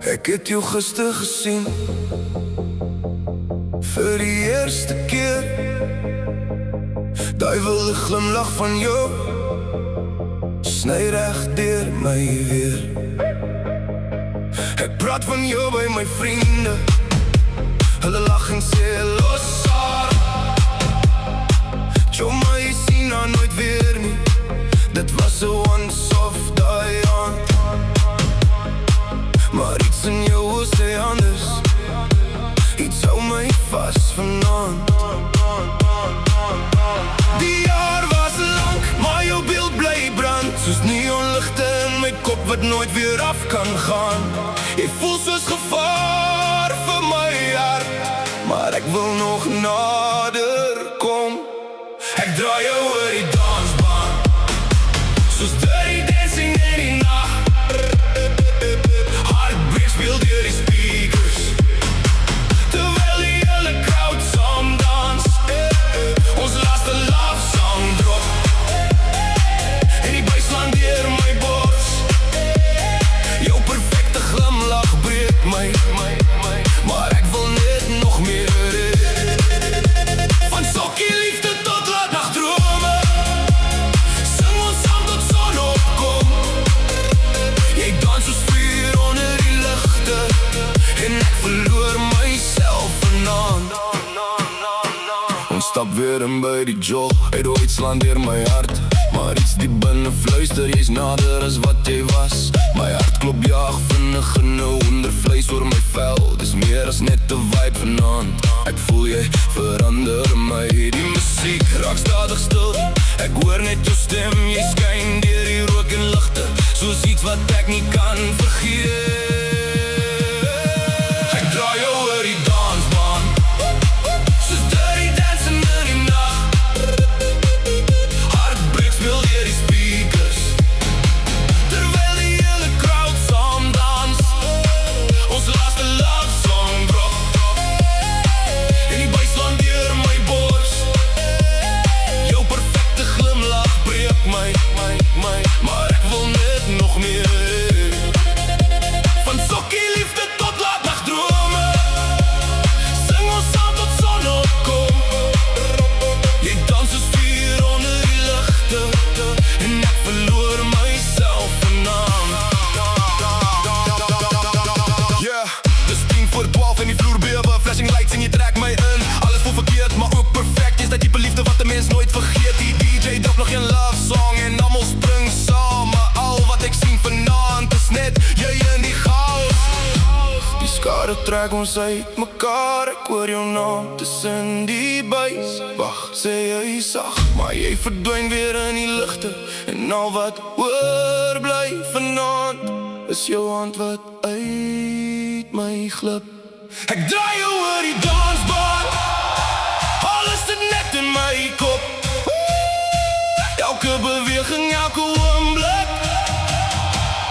Ek het jou gister gesien vir die eerste keer. Daai wilde glimlach van jou sny reg deur my weer. Ek praat van jou by my vriende, hulle lach en sê los haar. Jou my sien haar nooit weer nie, dit was 'n once-off daai aand. Maar iets in jou sê anders, iets hou my vas vanaand. Die jaar was lang, maar jou beeld bly brand, soos neonligte in my kop wat nooit weer af kan gaan. Jy voel soos gevaar vir my hart, maar ek wil nog nader kom. Ek draai jou oor die dansbaan, soos dirty dancing in die nacht. Heartbreak speel deur die speakers, terwyl die hele crowd saam dans. Ons laaste love song drop, en die bassline deur my bors. Jou perfecte glimlach breek my, maar ek wil net nog meer. Van sokkie liefde tot laat nachtdrome, sing ons saam tot son opkom. Jy dans soos vuur onder die lichte, en ek verloor myself vanaand. Ons stap weer in by die jol, uit ooit slaan deur my hart, maar iets diep binne fluister, jy's nader as wat jy was. My hart klop jaag vinnig en 'n hondervleis oor my vel. Dis meer as net 'n vibe vanaand, ek voel jy verander my. Die musiek raak stadig stil, ek hoor net jou stem. Jy skyn deur die rook en ligte, soos iets wat ek nie kan vergeet. Ek draai jou oor die dansbaan, soos dirty dancing in die nacht. Heartbreak speel deur die speakers, terwyl die hele crowd saam dans. Ons laaste love song drop, en die bassline deur my bors. Jou perfecte glimlach breek my, maar ek wil net nog meer. Van sokkie liefde tot laat nachtdrome, sing ons saam tot son opkom. Jy dans soos vuur onder die lichte, en ek verloor myself vanaand. Yeah, dis 10:12 en die vloer bewe, flashing lights en jy trek my in. Alles voel verkeerd, maar ook perfect. Is dat diepe liefde wat 'n mens nooit vergeet. Die DJ drop nog een love song en almal spring saam, maar al wat ek sien vanaand is net jy in die chaos. Die skade trek ons uit mekaar, ek hoor jou naam tussen die buis. Wag, sê jy sag, maar jy verdwyn weer in die ligte, en al wat oorbly vanaand is jou hand wat uit my glip. Ek draai jou oor die dansbaan, alles is net in my kop. Elke beweging, elke oomblik,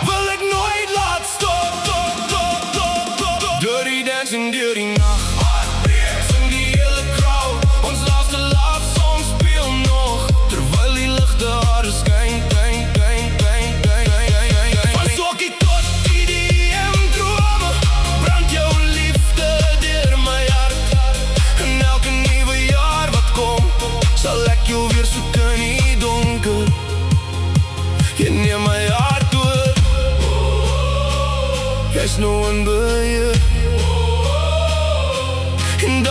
wil ek nooit laat stop. Dirty dancing deur die nacht, sing die hele crowd. Ons laaste love song speel nog, terwyl die lichte hare skyn. Van sokkie tot EDM drome, brand jou liefde deur my hart. En elke nuwe jaar wat kom, sal ek jou weer soek in die donker. Jy neem my hart oor, jy's nou in beheer, en